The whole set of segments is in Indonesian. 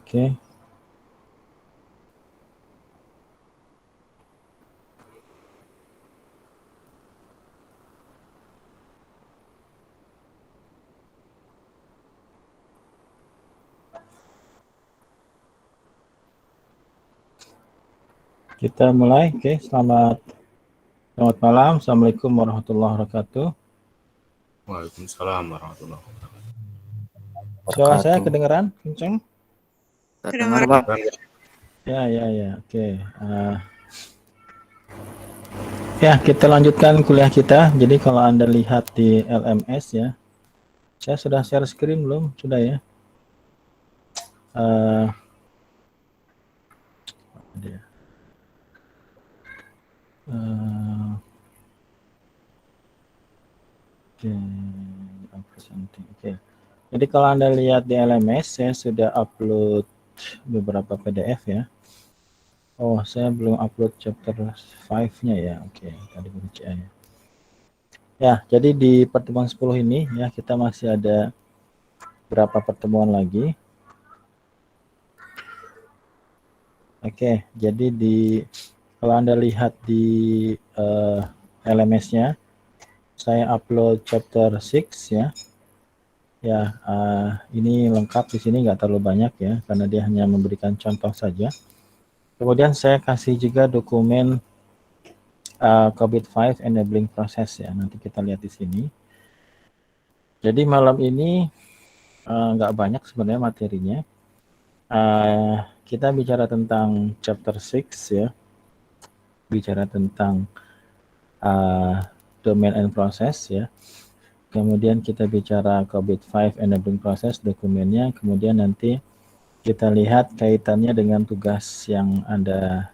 Oke. Kita mulai. Oke, selamat malam. Assalamualaikum warahmatullahi wabarakatuh. Waalaikumsalam warahmatullahi wabarakatuh. Suara saya kedengaran, kenceng? Kedengaran, Bang. Ya. Oke. Ya, kita lanjutkan kuliah kita. Jadi kalau Anda lihat di LMS ya, saya sudah share screen belum? Sudah ya. Oke. Jadi kalau Anda lihat di LMS, saya sudah upload beberapa PDF ya. Oh, saya belum upload chapter 5-nya ya. Oke, tadi kunci ya. Ya, jadi di pertemuan 10 ini ya kita masih ada berapa pertemuan lagi. Oke, jadi kalau Anda lihat di LMS-nya, saya upload chapter 6 ya. Ya, ini lengkap di sini nggak terlalu banyak ya, karena dia hanya memberikan contoh saja. Kemudian saya kasih juga dokumen COVID-5 enabling process ya. Nanti kita lihat di sini. Jadi malam ini nggak banyak sebenarnya materinya. Kita bicara tentang chapter 6 ya. Bicara tentang domain and process ya. Kemudian kita bicara COVID-5 enabling process dokumennya. Kemudian nanti kita lihat kaitannya dengan tugas yang Anda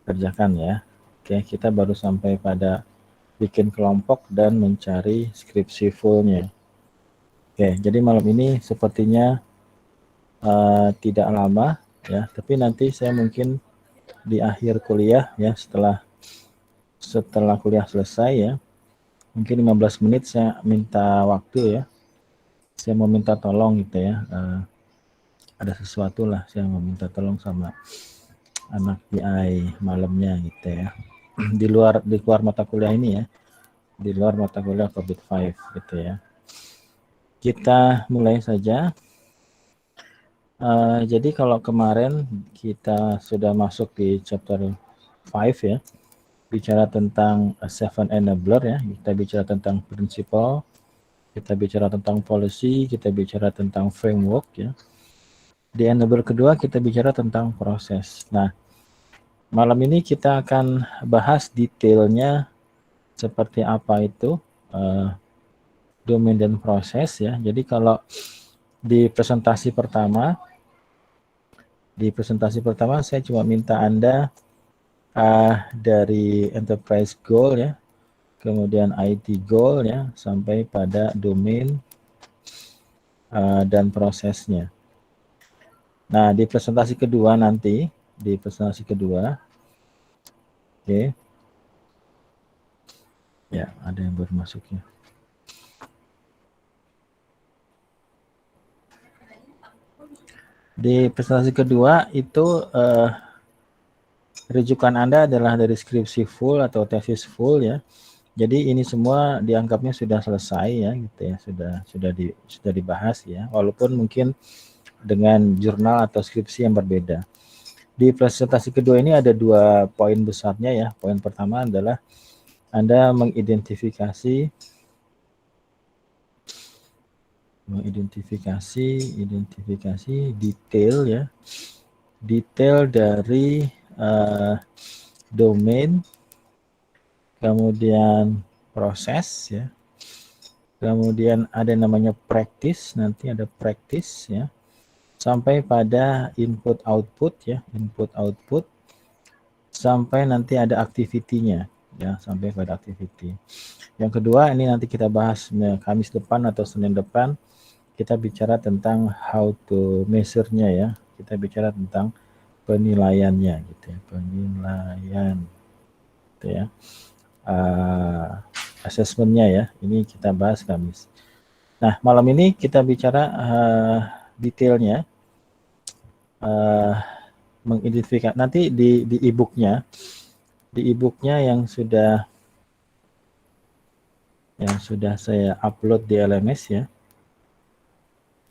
kerjakan ya. Oke, kita baru sampai pada bikin kelompok dan mencari skripsi fullnya. Oke, jadi malam ini sepertinya tidak lama ya, tapi nanti saya mungkin di akhir kuliah ya, setelah kuliah selesai ya, mungkin 15 menit saya minta waktu ya. Saya mau minta tolong gitu ya. Ada sesuatu lah, saya mau minta tolong sama anak PI malamnya gitu ya. Di luar mata kuliah ini ya. Di luar mata kuliah COVID-5 gitu ya. Kita mulai saja. Jadi kalau kemarin kita sudah masuk di chapter 5 ya. Bicara tentang 7 enabler ya. Kita bicara tentang principle, kita bicara tentang policy, kita bicara tentang framework ya. Di enabler kedua kita bicara tentang proses. Nah, malam ini kita akan bahas detailnya seperti apa itu domain dan proses ya. Jadi kalau di presentasi pertama saya cuma minta Anda dari enterprise goal ya, kemudian IT goal ya, sampai pada domain dan prosesnya. Nah, di presentasi kedua nanti, oke. Ya, ada yang baru masuk ya. Di presentasi kedua itu rujukan Anda adalah dari skripsi full atau tesis full ya. Jadi ini semua dianggapnya sudah selesai ya gitu ya, sudah dibahas ya. Walaupun mungkin dengan jurnal atau skripsi yang berbeda. Di presentasi kedua ini ada 2 poin besarnya ya. Poin pertama adalah Anda mengidentifikasi detail ya. Detail dari domain, kemudian proses ya. Kemudian ada namanya practice, nanti ada practice ya. Sampai pada input output ya, sampai nanti ada activity-nya ya, sampai pada activity. Yang kedua ini nanti kita bahas Kamis depan atau Senin depan, kita bicara tentang how to measure-nya ya. Kita bicara tentang penilaiannya gitu ya, penilaian gitu ya. Assessment-nya ya, ini kita bahas Kamis. Nah, malam ini kita bicara detailnya. mengidentifikasi nanti di e-booknya yang sudah saya upload di LMS ya,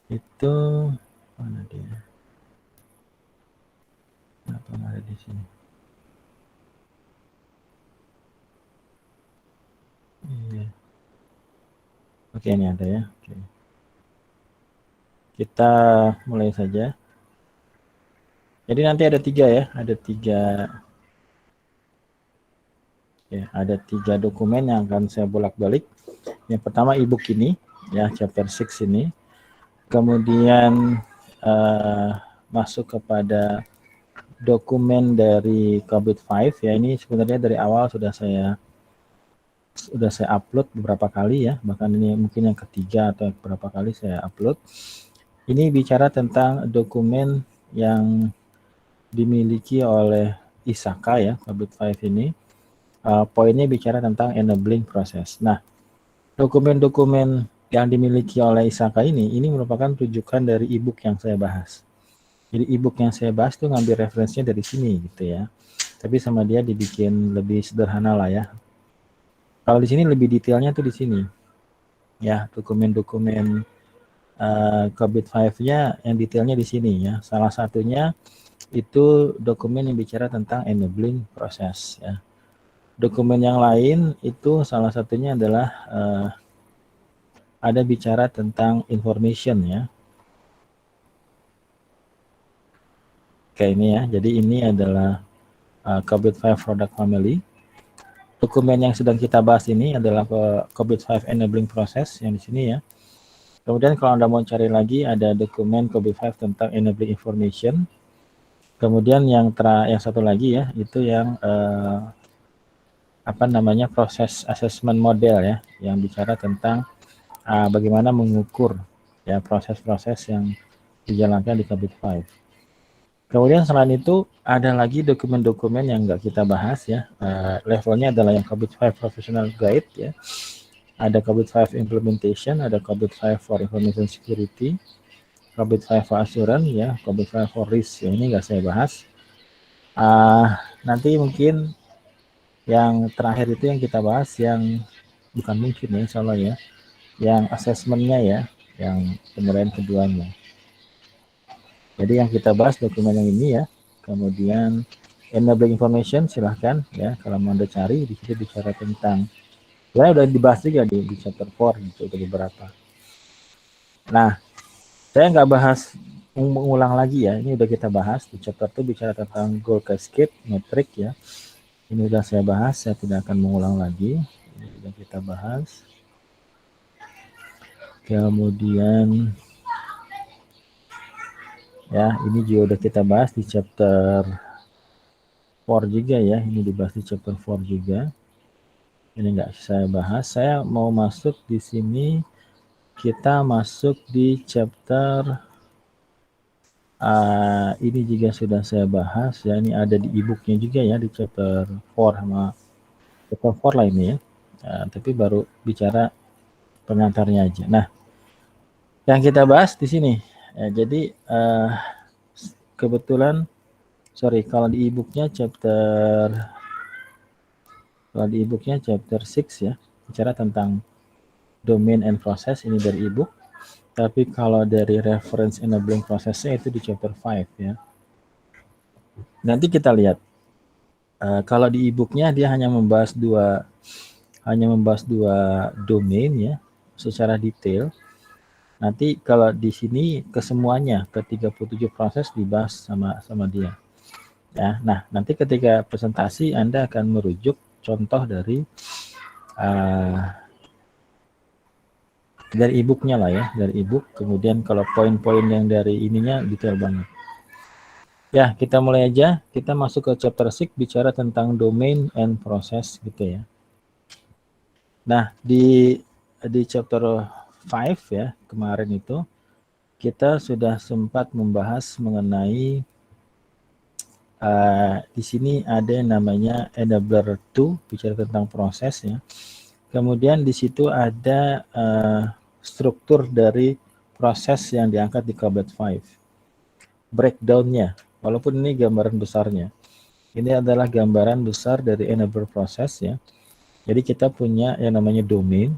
itu mana dia? Kenapa nggak ada di sini? Iya. Oke, ini ada ya. Oke. Kita mulai saja. Jadi nanti ada 3 ya, ada 3 dokumen yang akan saya bolak-balik. Yang pertama e-book ini, ya chapter 6 ini. Kemudian masuk kepada dokumen dari COVID 5 ya, ini sebenarnya dari awal sudah saya upload beberapa kali ya, bahkan ini mungkin yang ketiga atau beberapa kali saya upload. Ini bicara tentang dokumen yang dimiliki oleh ISAKA ya, COVID 5 ini. Poinnya bicara tentang enabling proses. Nah, dokumen-dokumen yang dimiliki oleh ISAKA ini merupakan rujukan dari e-book yang saya bahas. Jadi e-book yang saya bahas itu ngambil referensinya dari sini gitu ya. Tapi sama dia dibikin lebih sederhana lah ya. Kalau di sini lebih detailnya tuh di sini. Ya, dokumen-dokumen COVID 5-nya yang detailnya di sini ya. Salah satunya itu dokumen yang bicara tentang enabling proses ya. Dokumen yang lain itu salah satunya adalah ada bicara tentang information ya. Kayak ini ya. Jadi ini adalah COVID 5 product family. Dokumen yang sedang kita bahas ini adalah COVID 5 enabling process yang di sini ya. Kemudian kalau Anda mau cari lagi ada dokumen COVID 5 tentang enabling information. Kemudian yang satu lagi ya, itu yang proses assessment model ya, yang bicara tentang bagaimana mengukur ya proses-proses yang dijalankan di COVID 5. Kemudian selain itu ada lagi dokumen-dokumen yang nggak kita bahas ya, levelnya adalah yang COVID 5 Professional Guide ya, ada COVID 5 Implementation, ada COVID 5 for Information Security, COVID 5 for Assurance ya, COVID 5 for Risk ya, ini nggak saya bahas. Nanti mungkin yang terakhir itu yang kita bahas yang bukan mungkin ya, insya Allah ya, yang assessment-nya ya, yang penilaian keduanya. Jadi yang kita bahas dokumen yang ini ya. Kemudian enabling information silahkan ya, kalau mau Anda cari di situ bicara tentang ya udah dibahas juga di chapter 4 gitu beberapa. Nah, saya nggak bahas mengulang lagi ya, ini udah kita bahas di chapter 2 bicara tentang goal cascade metrik ya. Ini udah saya bahas, saya tidak akan mengulang lagi. Ini sudah kita bahas. Kemudian ya, ini juga udah kita bahas di chapter 4 juga ya. Ini dibahas di chapter 4 juga. Ini nggak saya bahas. Saya mau masuk di sini. Kita masuk di chapter ini juga sudah saya bahas ya. Ini ada di e-booknya juga ya, di chapter 4 sama chapter 4 lah ini ya. Tapi baru bicara pengantarnya aja. Nah, yang kita bahas di sini. Jadi kebetulan kalau di e-booknya chapter 6 ya, bicara tentang domain and process, ini dari e-book. Tapi kalau dari reference enabling prosesnya itu di chapter 5 ya. Nanti kita lihat. Kalau di e-booknya dia hanya membahas dua domain ya, secara detail. Nanti kalau di sini kesemuanya, ke 37 proses dibahas sama dia. Ya, nah nanti ketika presentasi Anda akan merujuk contoh dari e-booknya lah ya, dari e-book. Kemudian kalau poin-poin yang dari ininya detail banget. Ya, kita mulai aja. Kita masuk ke chapter 6 bicara tentang domain and process gitu ya. Nah, di chapter 5 ya, kemarin itu kita sudah sempat membahas mengenai di sini ada yang namanya enabler 2, bicara tentang proses ya. Kemudian di situ ada struktur dari proses yang diangkat di COVID 5. breakdown-nya. Walaupun ini gambaran besarnya. Ini adalah gambaran besar dari enabler proses ya. Jadi kita punya yang namanya domain.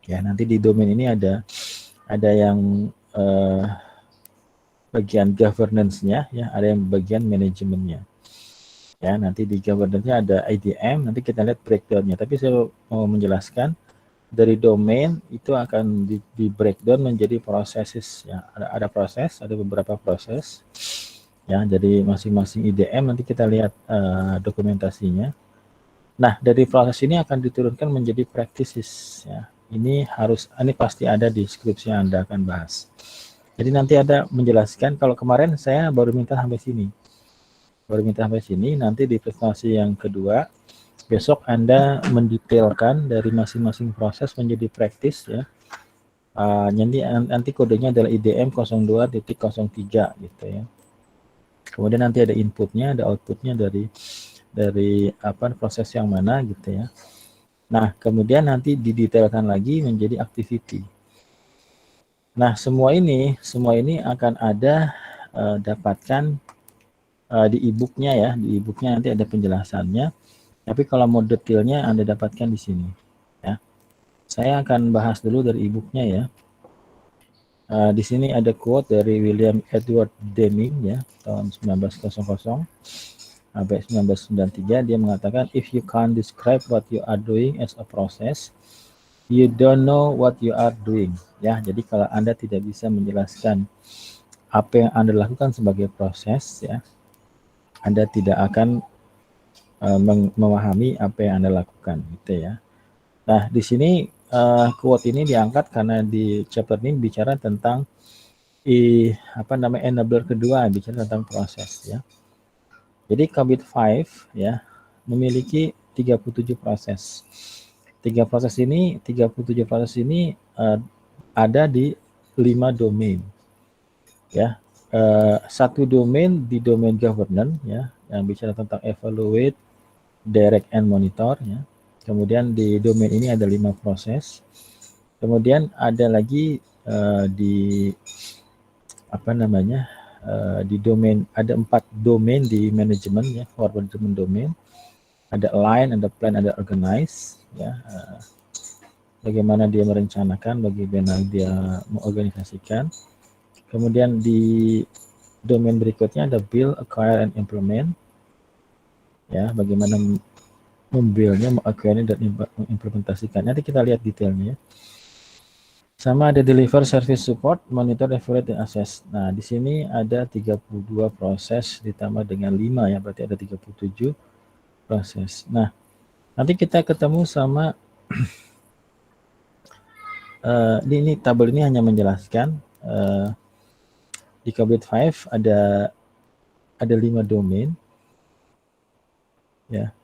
Ya, nanti di domain ini ada yang bagian governance-nya ya, ada yang bagian manajemennya. Ya, nanti di governance-nya ada IDM, nanti kita lihat breakdown-nya. Tapi saya mau menjelaskan dari domain itu akan di breakdown menjadi proses ya. Ada proses, ada beberapa proses. Ya, jadi masing-masing IDM nanti kita lihat dokumentasinya. Nah, dari proses ini akan diturunkan menjadi practices ya. Ini pasti ada di skripsi yang Anda akan bahas. Jadi nanti ada menjelaskan, kalau kemarin saya baru minta sampai sini. Nanti di presentasi yang kedua, besok Anda mendetailkan dari masing-masing proses menjadi praktis ya. Nanti kodenya adalah IDM 02.03 gitu ya. Kemudian nanti ada inputnya, ada outputnya dari proses yang mana gitu ya. Nah, kemudian nanti didetailkan lagi menjadi activity. Nah, semua ini akan ada dapatkan di e-book-nya ya. Di e-book-nya nanti ada penjelasannya. Tapi kalau mau detailnya Anda dapatkan di sini ya. Saya akan bahas dulu dari e-book-nya ya. Di sini ada quote dari William Edward Deming ya, tahun 1900 sampai 1993. Dia mengatakan, if you can't describe what you are doing as a process, you don't know what you are doing. Ya, jadi kalau Anda tidak bisa menjelaskan apa yang Anda lakukan sebagai proses, ya, Anda tidak akan memahami apa yang Anda lakukan, gitu ya. Nah, di sini quote ini diangkat karena di chapter ini bicara tentang enabler kedua, bicara tentang proses, ya. Jadi Kabit 5 ya memiliki 37 proses. 37 proses ini ada di 5 domain. Ya. Satu domain di domain governance ya, yang bicara tentang evaluate, direct and monitor ya. Kemudian di domain ini ada 5 proses. Kemudian ada lagi di di domain, ada 4 domain di manajemen ya, forward management domain. Ada align, ada plan, ada organize ya. Bagaimana dia merencanakan, bagaimana dia mengorganisasikan. Kemudian di domain berikutnya ada build, acquire, and implement. Ya, bagaimana membuildnya, meng-acquire dan mengimplementasikan. Nanti kita lihat detailnya. Sama ada deliver, service support, monitor, evaluate, dan assess. Nah, di sini ada 32 proses ditambah dengan 5 ya, berarti ada 37 proses. Nah, nanti kita ketemu sama ini tabel ini hanya menjelaskan di Kabit 5 ada 5 domain ya.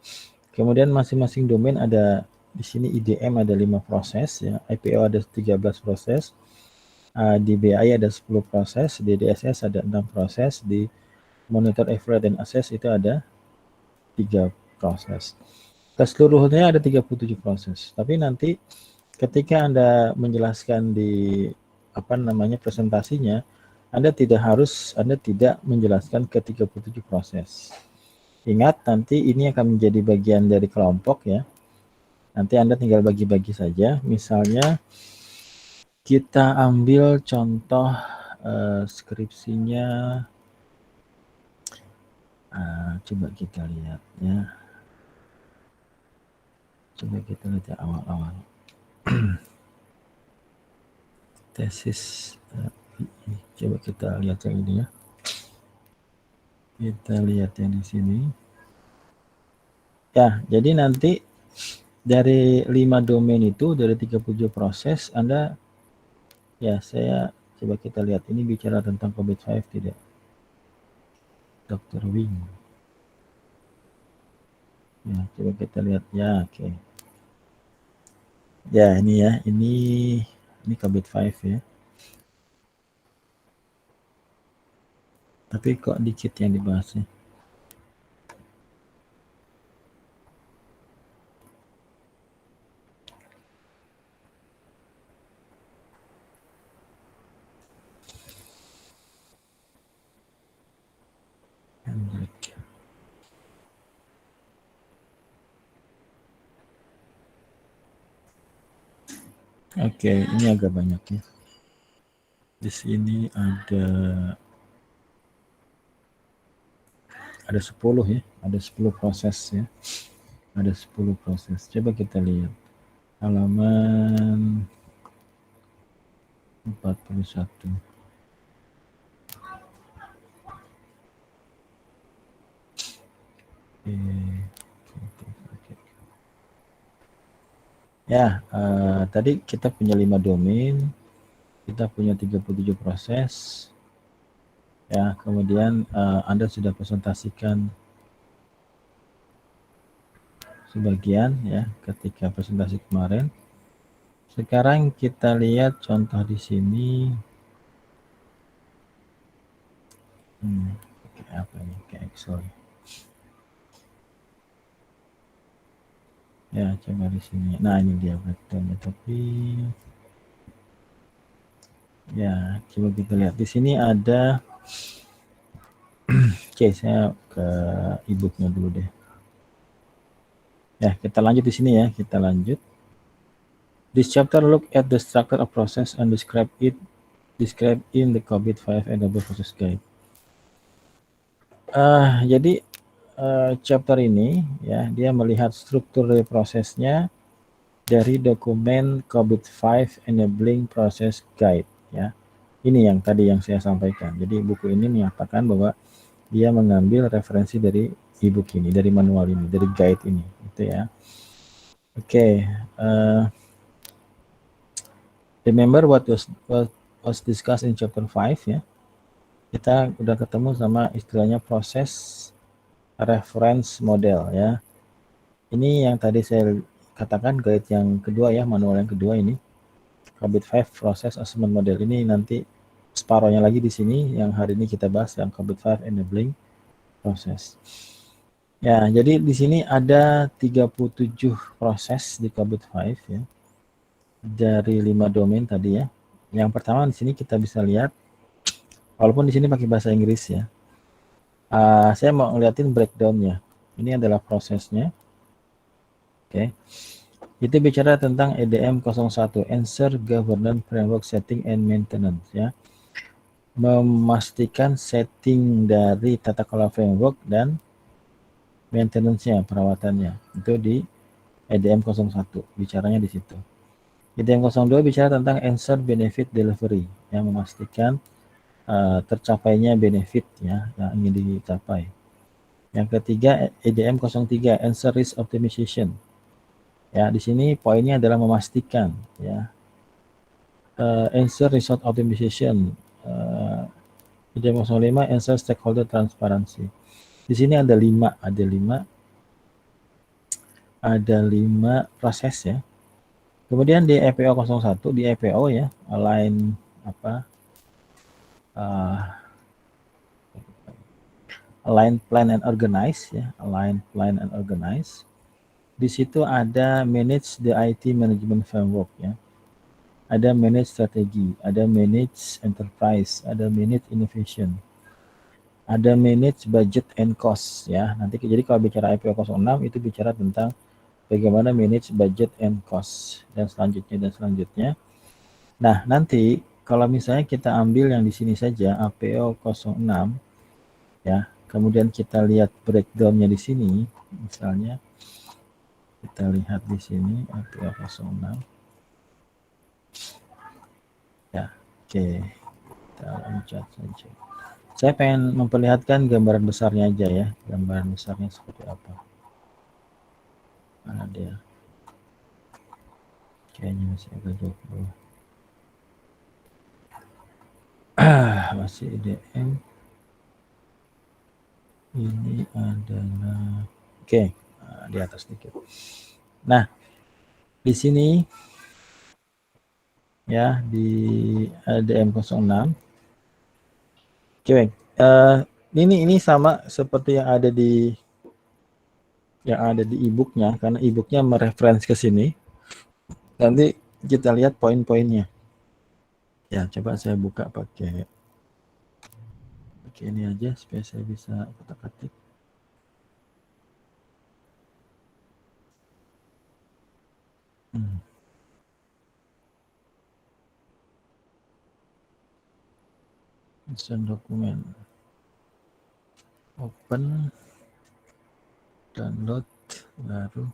Kemudian masing-masing domain ada di sini IDM ada 5 proses ya, IPO ada 13 proses, di BI ada 10 proses, di DSS ada 6 proses, di monitor, evaluate, dan assess itu ada 3 proses. Keseluruhannya ada 37 proses. Tapi nanti ketika Anda menjelaskan di presentasinya, Anda tidak menjelaskan ke 37 proses. Ingat, nanti ini akan menjadi bagian dari kelompok ya. Nanti Anda tinggal bagi-bagi saja. Misalnya kita ambil contoh skripsinya, coba kita lihat ya. Coba kita lihat awal-awal. Tesis, coba kita lihat yang ini ya. Kita lihat yang di sini. Ya, jadi nanti dari 5 domain itu, dari 37 proses, Anda, ya saya coba kita lihat, ini bicara tentang Kabit 5 tidak? Dr. Wing. Ya, coba kita lihat, ya oke. Ya, ini ya, ini Kabit 5 ya. Tapi kok dikit yang dibahasnya. Oke, ini agak banyak ya. Di sini ada 10 ya, ada 10 proses ya. Ada 10 proses. Coba kita lihat. Halaman 41. Oke. Ya, tadi kita punya 5 domain, kita punya 37 proses. Ya, kemudian Anda sudah presentasikan sebagian ya ketika presentasi kemarin. Sekarang kita lihat contoh di sini. Apa ini? Kayak Excel. Ya, coba di sini. Nah, ini dia breakdown-nya, tapi ya, coba kita lihat. Di sini ada oke, saya ke e-booknya dulu deh. Ya, kita lanjut di sini ya. Kita lanjut. This chapter look at the structure of process and describe in the COBIT 5 Enable Process Guide. Jadi chapter ini ya, dia melihat struktur dari prosesnya dari dokumen COBIT 5 Enabling Process Guide ya. Ini yang tadi yang saya sampaikan. Jadi buku ini menyatakan bahwa dia mengambil referensi dari e-book ini, dari manual ini, dari guide ini, gitu ya. Oke, remember what was discussed in chapter 5 ya. Kita udah ketemu sama istilahnya proses reference model ya. Ini yang tadi saya katakan guide yang kedua ya, manual yang kedua ini. COBIT 5 Process Assessment Model ini nanti separohnya lagi di sini yang hari ini kita bahas yang COBIT 5 Enabling Process. Ya, jadi di sini ada 37 proses di COBIT 5 ya. Dari 5 domain tadi ya. Yang pertama di sini kita bisa lihat walaupun di sini pakai bahasa Inggris ya. Saya mau ngeliatin breakdown-nya. Ini adalah prosesnya. Oke. Itu bicara tentang EDM 01, Answer Governance Framework Setting and Maintenance ya. Memastikan setting dari tata kelola framework dan maintenance-nya, perawatannya. Itu di EDM 01, bicaranya di situ. EDM 02 bicara tentang Answer Benefit Delivery, yang memastikan tercapainya benefit ya yang ingin dicapai. Yang ketiga EDM 03 Answer Risk Optimization. Ya, di sini poinnya adalah memastikan ya answer result optimization. EDM 05 answer stakeholder transparency. Di sini ada 5 proses ya. Kemudian di EPO 01 di EPO ya, align align plan and organize ya, align plan and organize. Di situ ada manage the IT management framework ya. Ada manage strategi, ada manage enterprise, ada manage innovation. Ada manage budget and cost ya. Nanti jadi kalau bicara IPO 06 itu bicara tentang bagaimana manage budget and cost dan selanjutnya. Nah, nanti kalau misalnya kita ambil yang di sini saja APO 06 ya, kemudian kita lihat breakdown-nya di sini, misalnya kita lihat di sini APO 06. Ya, oke. Kita loncat saja. Saya pengen memperlihatkan gambaran besarnya aja ya, gambaran besarnya seperti apa. Mana dia? Kayaknya masih agak jauh. Masih EDM. Ini adalah oke, di atas sedikit. Nah, di sini ya di EDM 06. Oke, ini sama seperti yang ada di e-booknya, karena e-booknya mereferensi ke sini. Nanti kita lihat poin-poinnya. Ya, coba saya buka pakai ini aja supaya saya bisa kotak-katik. Desain dokumen. Open, download, baru,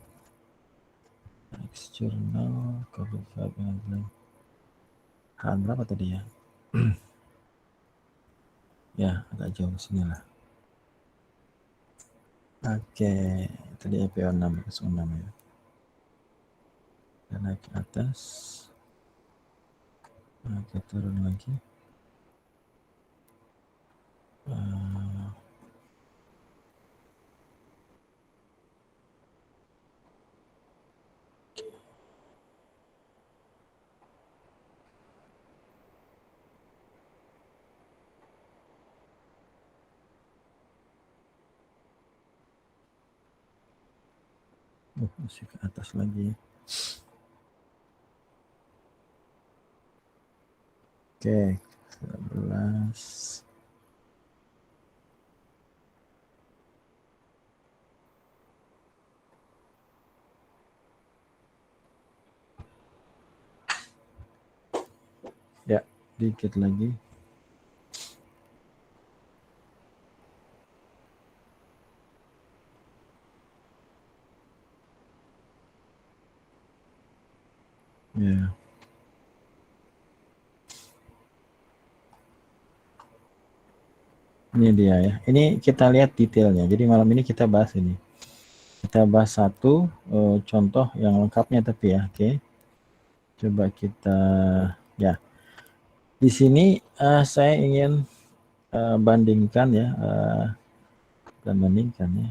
external, copy file handling. Halaman berapa tadi ya? Ya, agak jauh sini lah. Oke, tadi EPO 6, 06 ya. Dan naik ke atas. Oke, turun lagi. Masih ke atas lagi. Oke, 11. Ya, dikit lagi. Ya. Ini dia ya. Ini kita lihat detailnya. Jadi malam ini kita bahas ini. Kita bahas satu contoh yang lengkapnya tapi ya. Oke. Coba kita ya. Di sini saya ingin bandingkan ya. Dan bandingkan ya.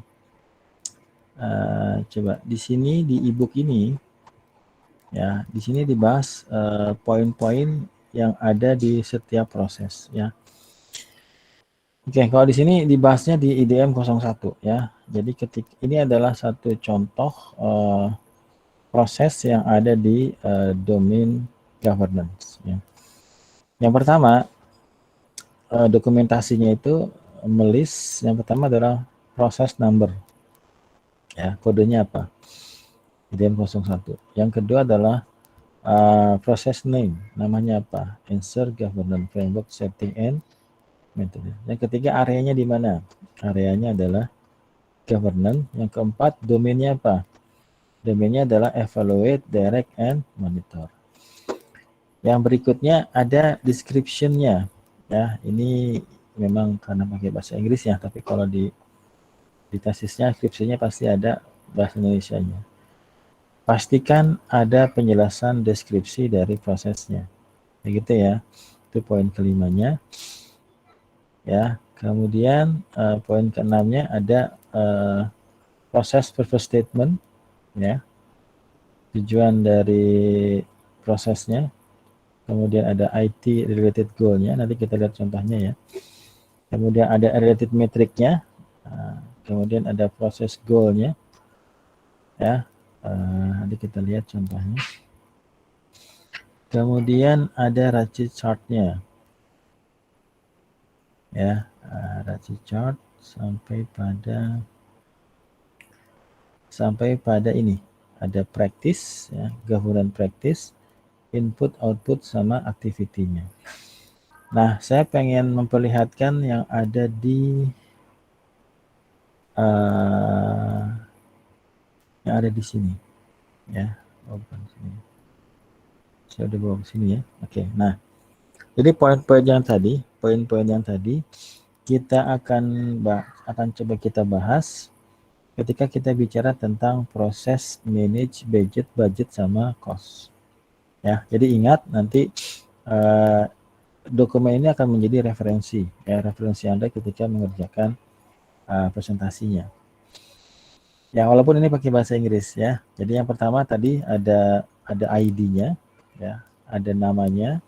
Coba di sini di ebook ini ya. Di sini dibahas poin-poin yang ada di setiap proses ya. Oke, kalau di sini dibahasnya di IDM 01 ya. Jadi ketika ini adalah satu contoh proses yang ada di domain governance ya. Yang pertama dokumentasinya itu melist yang pertama adalah proses number. Ya, kodenya apa? IDM 01. Yang kedua adalah proses name, namanya apa? Answer governance framework setting and metode. Yang ketiga areanya di mana? Areanya adalah governance. Yang keempat domainnya apa? Domainnya adalah evaluate, direct, and monitor. Yang berikutnya ada description-nya. Ya, ini memang karena pakai bahasa Inggris ya, tapi kalau di tesisnya, skripsinya pasti ada bahasa Indonesianya. Pastikan ada penjelasan deskripsi dari prosesnya. Begitu ya. Itu poin kelimanya. Ya, kemudian poin keenamnya ada proses purpose statement ya. Tujuan dari prosesnya. Kemudian ada IT related goal-nya, nanti kita lihat contohnya ya. Kemudian ada related metric-nya. Kemudian ada proses goal-nya. Ya. Nanti kita lihat contohnya. Kemudian ada ratio chart-nya. Ya, ratio chart sampai pada ini. Ada practice ya, governance practice, input, output, sama activity-nya. Nah, saya pengen memperlihatkan yang ada di sini, ya. Open sini. Saya udah bawa ke sini ya. Oke. Nah, jadi poin-poin yang tadi kita akan coba kita bahas ketika kita bicara tentang proses manage budget sama cost. Ya, jadi ingat nanti dokumen ini akan menjadi referensi Anda ketika mengerjakan presentasinya. Ya, walaupun ini pakai bahasa Inggris ya. Jadi yang pertama tadi ada ID-nya ya, ada namanya,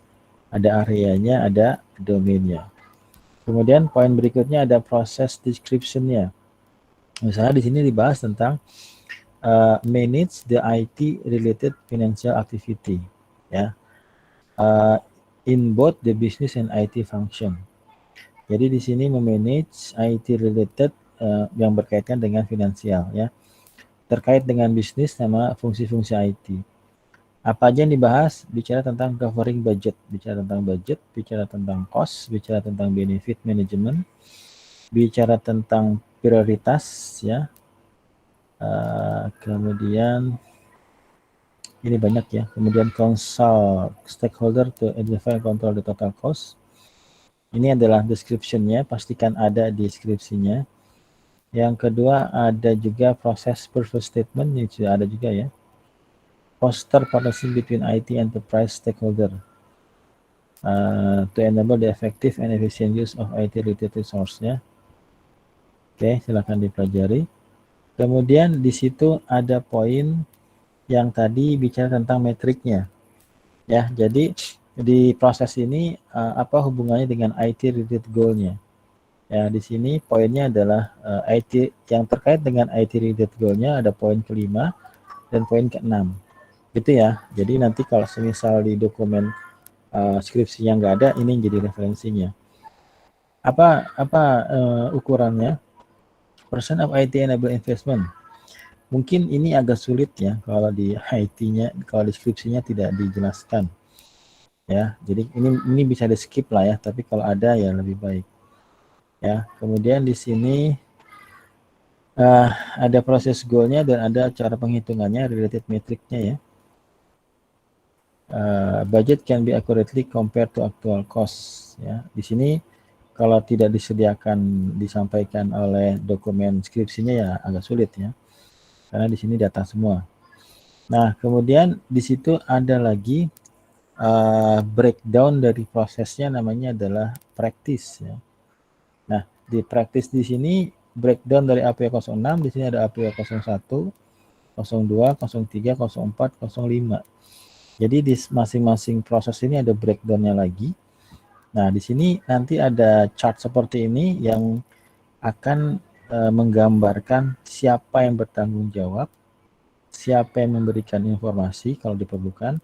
ada areanya, ada domainnya. Kemudian poin berikutnya ada proses description-nya. Misalnya di sini dibahas tentang manage the IT related financial activity ya. In both the business and IT function. Jadi di sini memanage IT related yang berkaitan dengan finansial ya. Terkait dengan bisnis sama fungsi-fungsi IT. Apa aja yang dibahas? Bicara tentang covering budget, bicara tentang budget, bicara tentang cost, bicara tentang benefit management, bicara tentang prioritas, ya. Kemudian ini banyak ya. Kemudian consult stakeholder to identify and control the total cost. Ini adalah description-nya, pastikan ada di deskripsinya. Yang kedua ada juga proses purpose statement, ini sudah ada juga ya. Foster partnership between IT and enterprise stakeholder to enable the effective and efficient use of IT-related resource-nya. Oke, silakan dipelajari. Kemudian di situ ada poin yang tadi bicara tentang metriknya. Ya, jadi di proses ini apa hubungannya dengan IT-related goal-nya? Ya, di sini poinnya adalah IT yang terkait dengan IT-related goal-nya ada poin kelima dan poin keenam. Gitu ya. Jadi nanti kalau semisal di dokumen skripsinya nggak ada, ini jadi referensinya. Apa ukurannya? Percent of IT enable investment. Mungkin ini agak sulit ya kalau di IT-nya, kalau deskripsinya tidak dijelaskan. Ya, jadi ini bisa di skip lah ya, tapi kalau ada ya lebih baik. Ya, kemudian di sini ada proses goal-nya dan ada cara penghitungannya, related metric-nya ya. Budget can be accurately compared to actual cost. Ya, di sini kalau tidak disampaikan oleh dokumen skripsinya ya agak sulit ya, karena di sini data semua. Nah, kemudian di situ ada lagi breakdown dari prosesnya, namanya adalah practice ya. Nah, di practice di sini breakdown dari APO 06, di sini ada APO 01, 02, 03, 04, 05. Jadi di masing-masing proses ini ada breakdown-nya lagi. Nah, di sini nanti ada chart seperti ini yang akan menggambarkan siapa yang bertanggung jawab, siapa yang memberikan informasi kalau diperlukan,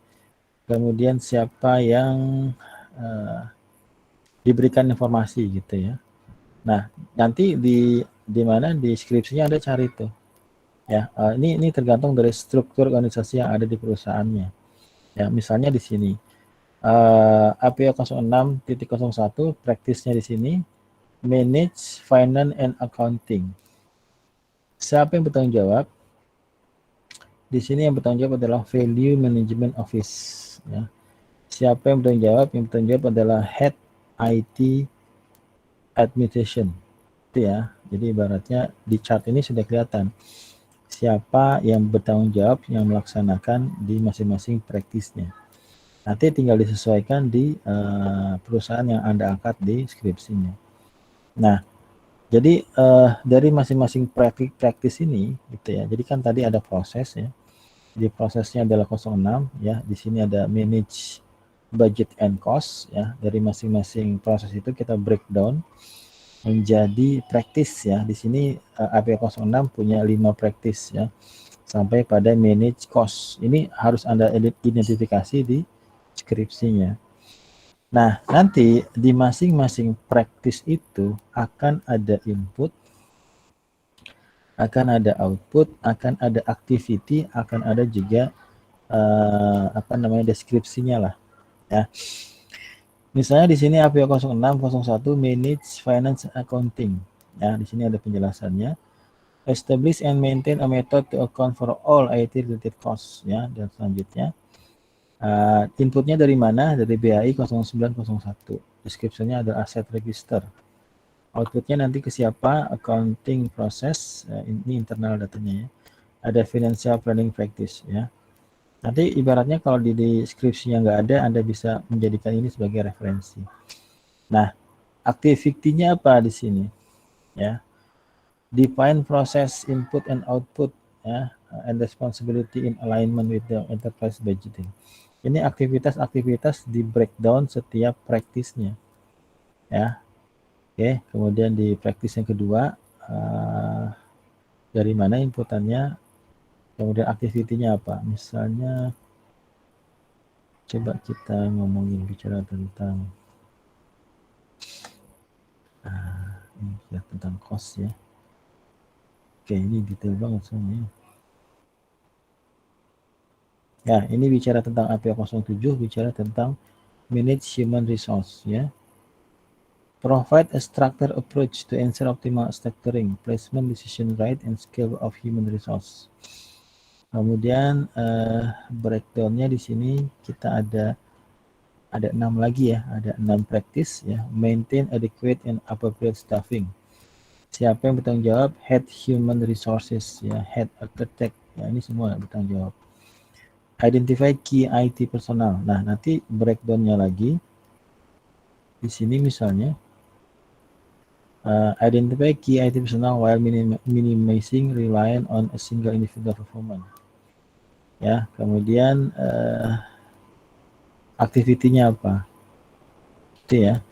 kemudian siapa yang diberikan informasi gitu ya. Nah, nanti di mana di deskripsinya ada cari tuh. Ya, ini tergantung dari struktur organisasi yang ada di perusahaannya. Ya, misalnya di sini APO 06.01 praktisnya di sini manage finance and accounting. Siapa yang bertanggung jawab? Di sini yang bertanggung jawab adalah value management office. Ya. Siapa yang bertanggung jawab? Yang bertanggung jawab adalah head IT administration. Itu ya. Jadi ibaratnya di chart ini sudah kelihatan siapa yang bertanggung jawab yang melaksanakan di masing-masing praktisnya. Nanti tinggal disesuaikan di perusahaan yang Anda angkat di skripsinya. Nah, jadi dari masing-masing praktis ini gitu ya. Jadi kan tadi ada proses ya. Di prosesnya adalah 06 ya. Di sini ada manage budget and cost ya. Dari masing-masing proses itu kita breakdown menjadi praktis ya. Di sini APO 06 punya 5 praktis ya. Sampai pada manage cost. Ini harus Anda identifikasi di skripsinya. Nah, nanti di masing-masing praktis itu akan ada input, akan ada output, akan ada activity, akan ada juga deskripsinya lah ya. Misalnya di sini APO 0601 manage finance accounting. Ya, di sini ada penjelasannya. Establish and maintain a method to account for all IT related costs ya, dan selanjutnya inputnya dari mana? Dari BAI 0901. Deskripsinya ada asset register. Outputnya nanti ke siapa? Accounting process. Ini internal datanya ya. Ada financial planning practice ya. Nanti ibaratnya kalau di deskripsinya nggak ada, Anda bisa menjadikan ini sebagai referensi. Nah, activity-nya apa di sini? Ya, define process input and output ya, and responsibility in alignment with the enterprise budgeting. Ini aktivitas-aktivitas di breakdown setiap praktisnya. Ya, oke. Kemudian di praktis yang kedua, dari mana inputannya, kemudian aktivitinya apa? Misalnya, coba kita bicara tentang ini ya, tentang cost ya. Oke, ini detail banget semuanya. Ya, ini bicara tentang AP07, bicara tentang manage human resource, ya. Provide a structured approach to ensure optimal structuring, placement, decision right, and scale of human resource. Kemudian breakdown-nya di sini kita ada 6 lagi ya, ada 6 practice ya. Maintain adequate and appropriate staffing. Siapa yang bertanggung jawab? Head human resources ya, head architect ya, ini semua bertanggung jawab. Identify key IT personal. Nah, nanti breakdown-nya lagi di sini misalnya identify key IT personal while minimizing reliance on a single individual performance. Ya, kemudian aktivitinya apa? Itu ya.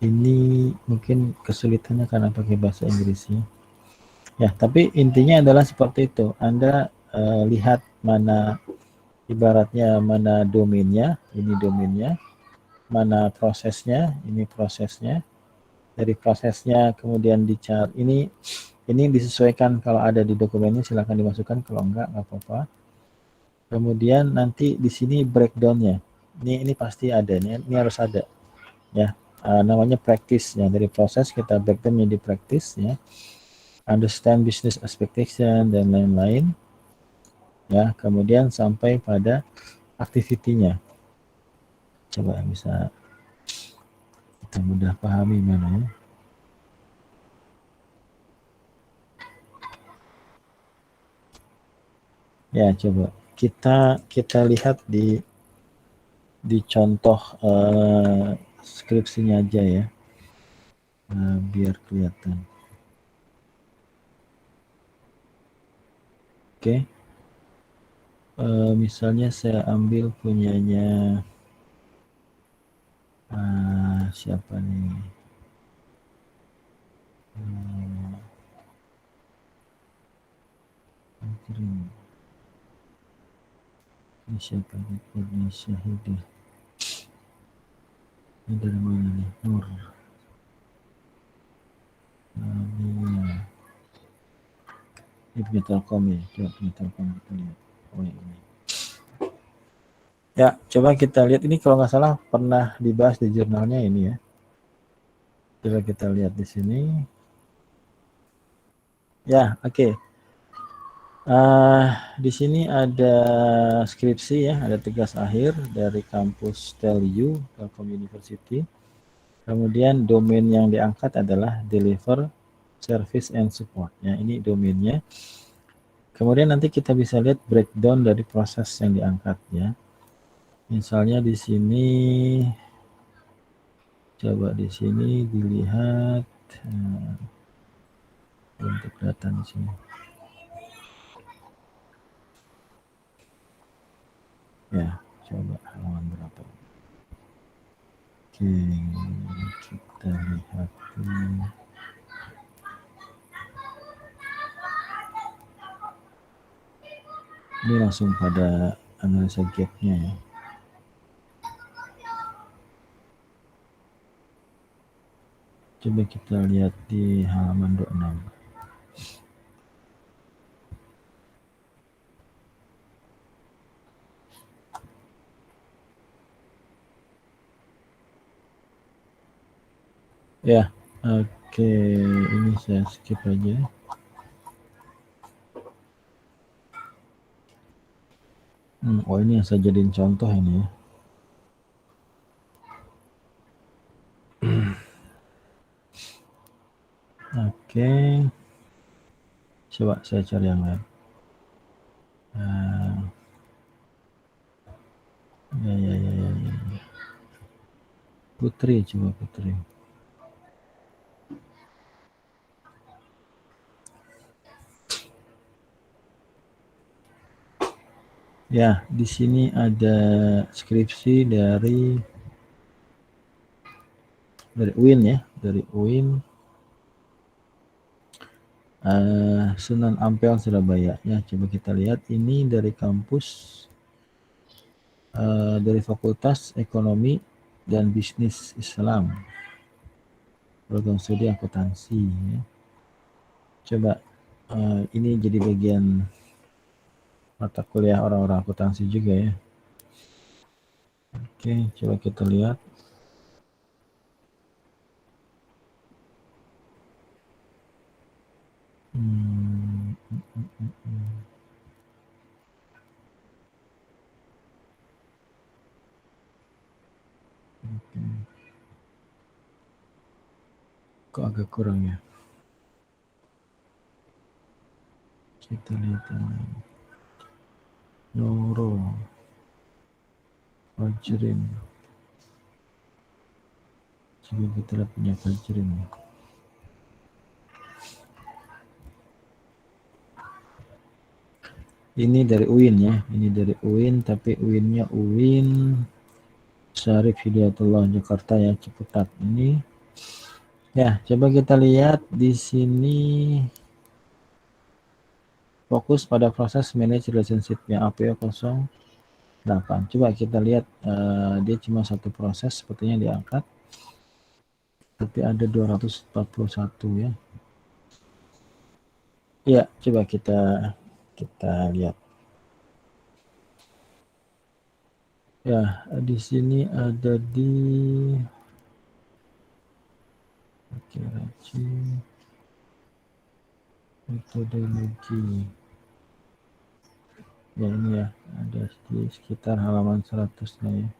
Ini mungkin kesulitannya karena pakai bahasa Inggrisnya. Ya, tapi intinya adalah seperti itu. Anda lihat mana ibaratnya mana domainnya, ini domainnya, mana prosesnya, ini prosesnya. Dari prosesnya kemudian dicari ini disesuaikan, kalau ada di dokumennya silakan dimasukkan, kalau enggak apa-apa. Kemudian nanti di sini breakdown-nya. Ini pasti ada, ini harus ada. Ya, namanya practice ya. Dari proses kita breakdown menjadi practice ya. Understand business expectation dan lain-lain. Ya, kemudian sampai pada activity-nya. Coba bisa kita mudah pahami mana ya. Ya, coba kita lihat di contoh skripsinya aja ya, biar kelihatan. Oke. Misalnya saya ambil punyanya siapa nih? Ini siapa nih? Ini Syahidi. Ini dari mana nih? Nur. Ibnu Telkom ya. Coba Ibnu Telkom kita lihat. Oh ini. Ya, coba kita lihat ini, kalau nggak salah pernah dibahas di jurnalnya ini ya. Coba kita lihat di sini. Ya, oke. Di sini ada skripsi ya, ada tugas akhir dari kampus TELU, Telkom University. Kemudian domain yang diangkat adalah deliver service and support. Ya, ini domainnya. Kemudian nanti kita bisa lihat breakdown dari proses yang diangkat ya. Misalnya di sini, coba di sini dilihat untuk data di sini. Ya, coba halaman berapa? Oke, kita lihat ini. Ini langsung pada analisa gap-nya ya. Coba kita lihat di halaman 26. Ya, oke, ini saya skip aja. Oh, ini yang saya jadiin contoh ini ya. Oke, coba saya cari yang lain. Ya. Putri, coba Putri. Ya, di sini ada skripsi dari UIN ya, dari UIN Sunan Ampel Surabaya. Ya, coba kita lihat ini dari kampus dari Fakultas Ekonomi dan Bisnis Islam, program studi akuntansi. Ya. Coba ini jadi bagian mata kuliah orang-orang akuntansi juga ya. Oke, coba kita lihat. Oke. Kok agak kurang ya? Kita lihat Nurul Fajrin. Coba kita lihat punya Fajrin. Ini dari UIN ya, ini dari UIN, tapi UIN-nya UIN Syarif Hidayatullah Jakarta ya, Ciputat. Ini ya, coba kita lihat di sini fokus pada proses manage relationship-nya APO 08. Coba kita lihat, dia cuma satu proses sepertinya diangkat, tapi ada 241 ya. Ya, coba kita lihat. Ya, di sini ada di metodologi. Ya ini ya, ada di sekitar halaman 100-nya ya.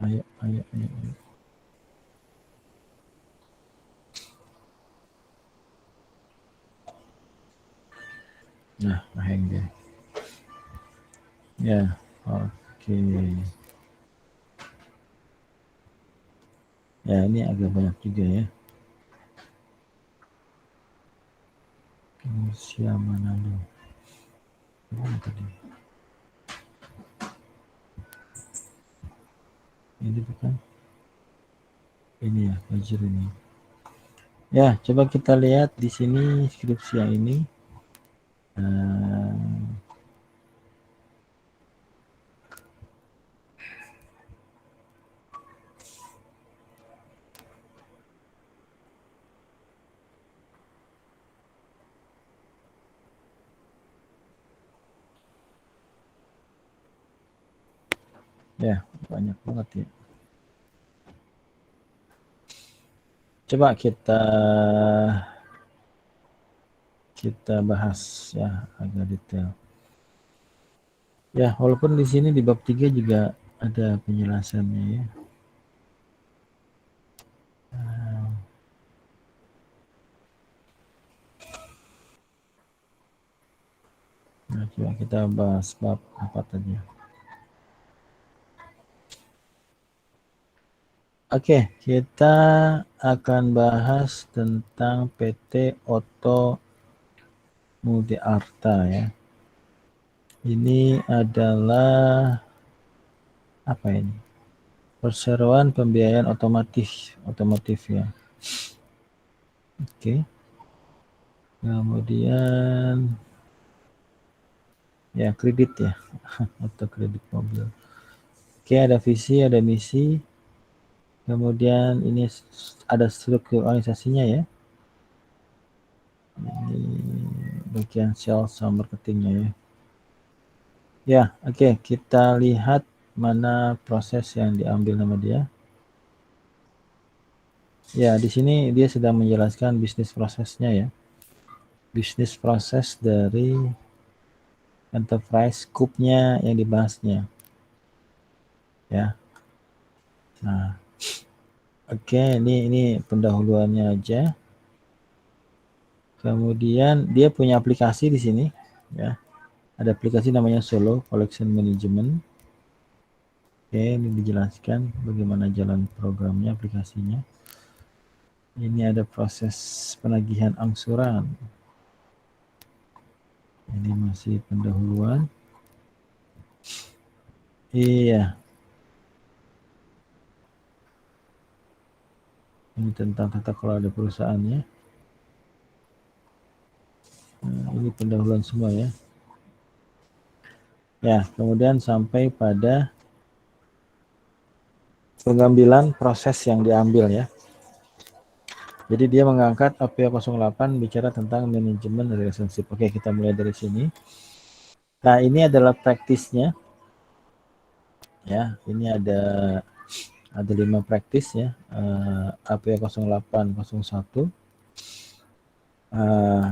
Ayo. Nah, hang deh. Ya, oke. Ya, ini agak banyak juga ya. Usia mana lu? Mana tadi? Ini bukan? Ini ya, Fajr ini. Ya, coba kita lihat di sini skripsi yang ini. Ya, banyak banget ya. Coba kita bahas ya agak detail. Ya, walaupun di sini di bab 3 juga ada penjelasannya ya. Nah, coba kita bahas bab 4 aja. Oke, kita akan bahas tentang PT Oto Multi Arta ya. Ini adalah apa ini? Perseroan pembiayaan otomotif ya. Oke. Kemudian ya kredit ya, atau kredit mobil. Oke, ada visi, ada misi. Kemudian ini ada struktur organisasinya ya. Ini bagian sales sama marketingnya ya. Ya, oke, kita lihat mana proses yang diambil nama dia. Ya, di sini dia sedang menjelaskan bisnis prosesnya ya. Bisnis proses dari enterprise scope-nya yang dibahasnya. Ya. Nah, oke, ini pendahuluannya aja. Kemudian dia punya aplikasi di sini ya. Ada aplikasi namanya Solo Collection Management. Oke, ini dijelaskan bagaimana jalan programnya, aplikasinya. Ini ada proses penagihan angsuran. Ini masih pendahuluan. Iya. Ini tentang tata kelola perusahaannya. Nah, ini pendahuluan semua ya. Ya, kemudian sampai pada pengambilan proses yang diambil ya. Jadi dia mengangkat APO08 bicara tentang manajemen relationship. Oke, kita mulai dari sini. Nah, ini adalah praktisnya. Ya, ini ada 5 praktis ya. APO0801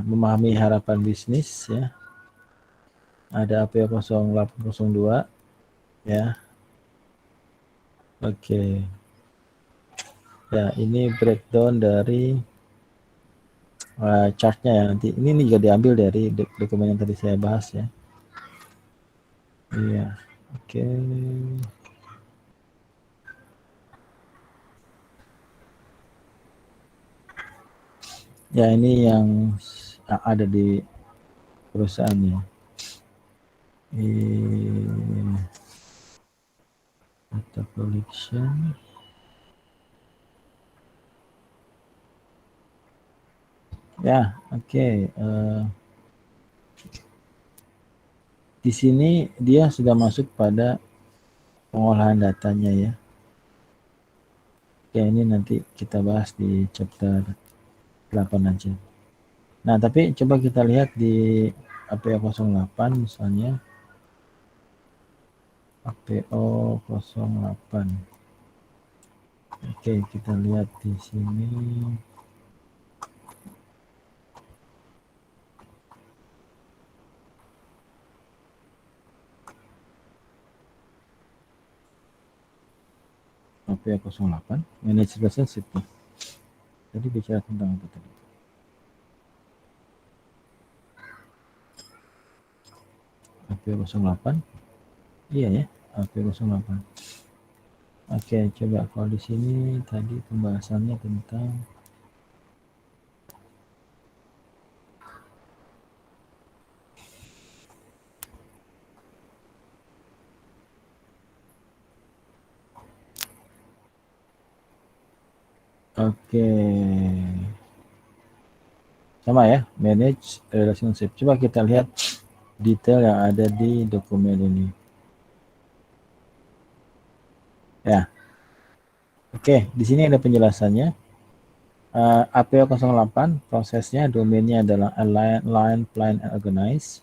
memahami harapan bisnis ya. Ada APO0802 ya. Oke. Ya, ini breakdown dari chartnya ya. Nanti ini juga diambil dari dokumen yang tadi saya bahas ya. Iya. Oke. Ya, ini yang ada di perusahaannya. Data collection. Ya, oke. Di sini dia sudah masuk pada pengolahan datanya ya. Oke, ini nanti kita bahas di chapter 8 aja. Nah, tapi coba kita lihat di APO08 misalnya. APO08. Oke, kita lihat di sini. APO08, manage relationship. Jadi bicara tentang apa tadi? APO08. Iya ya, APO08. Oke, coba kalau di sini tadi pembahasannya tentang sama ya, manage relationship. Coba kita lihat detail yang ada di dokumen ini. Ya, oke, di sini ada penjelasannya. APO08 prosesnya, domainnya adalah align, plan, and organize.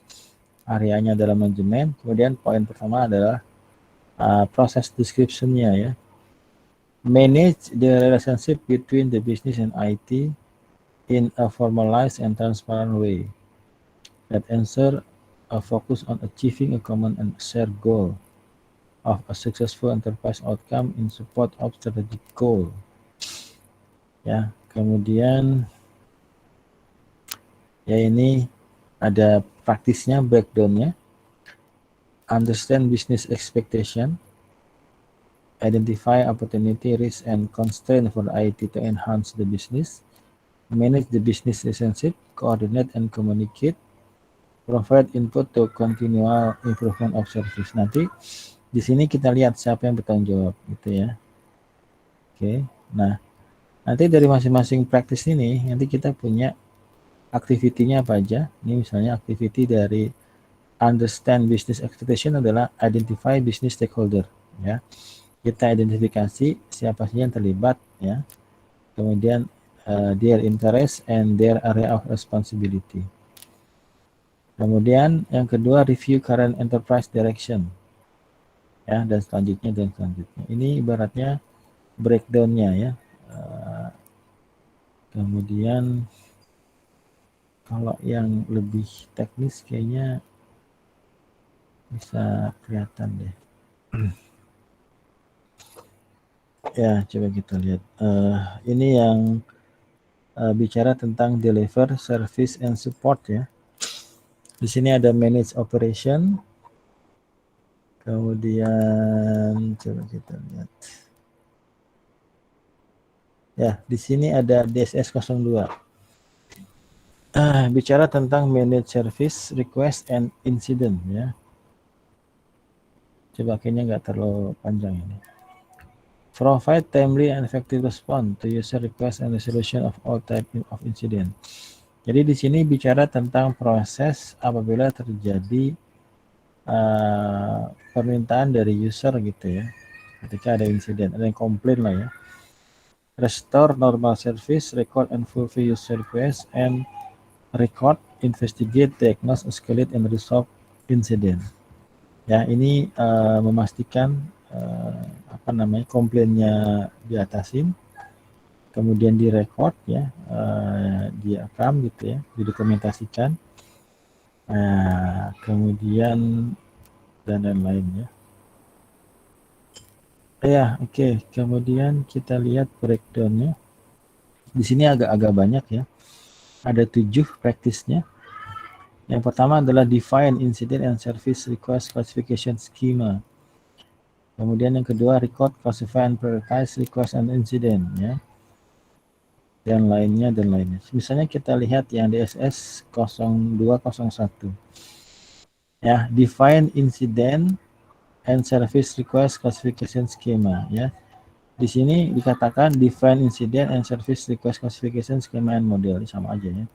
Areanya adalah manajemen. Kemudian poin pertama adalah proses description-nya ya. Manage the relationship between the business and IT in a formalized and transparent way that ensure a focus on achieving a common and shared goal of a successful enterprise outcome in support of strategic goal. Ya, kemudian ya ini ada praktisnya, breakdown-nya. Understand business expectation, identify opportunity, risk, and constraint for IT to enhance the business, manage the business relationship, coordinate and communicate, provide input to continual improvement of service. Nanti di sini kita lihat siapa yang bertanggung jawab, gitu ya. Oke, nah nanti dari masing-masing praktis ini nanti kita punya activity-nya apa aja. Ini misalnya activity dari understand business expectation adalah identify business stakeholder, ya. Kita identifikasi siapa saja yang terlibat, ya. Kemudian their interest and their area of responsibility. Kemudian yang kedua, review current enterprise direction, ya, dan selanjutnya. Ini ibaratnya breakdown-nya ya. Kemudian kalau yang lebih teknis kayaknya bisa kelihatan deh. Ya, coba kita lihat. Ini yang bicara tentang deliver, service, and support ya. Di sini ada manage operation. Kemudian coba kita lihat. Ya, di sini ada DSS 02. Bicara tentang manage service, request, and incident ya. Coba kayaknya nggak terlalu panjang ini. Provide timely and effective response to user request and resolution of all type of incident. Jadi di sini bicara tentang proses apabila terjadi permintaan dari user gitu ya. Ketika ada insiden, ada yang komplain lah ya. Restore normal service, record and fulfill user request, and record, investigate, diagnose, escalate, and resolve incident. Ya, ini memastikan komplainnya diatasin, kemudian direkod ya, direkam gitu ya, didokumentasikan, kemudian dan lain-lain ya. Ya, oke. Kemudian kita lihat breakdown-nya. Di sini agak banyak ya. Ada 7 praktisnya. Yang pertama adalah define incident and service request classification schema. Kemudian yang kedua record, classify, and prioritize request and incident ya. Dan lainnya. Misalnya kita lihat yang DSS 0201. Ya, define incident and service request classification schema ya. Di sini dikatakan define incident and service request classification schema and model, sama aja ya.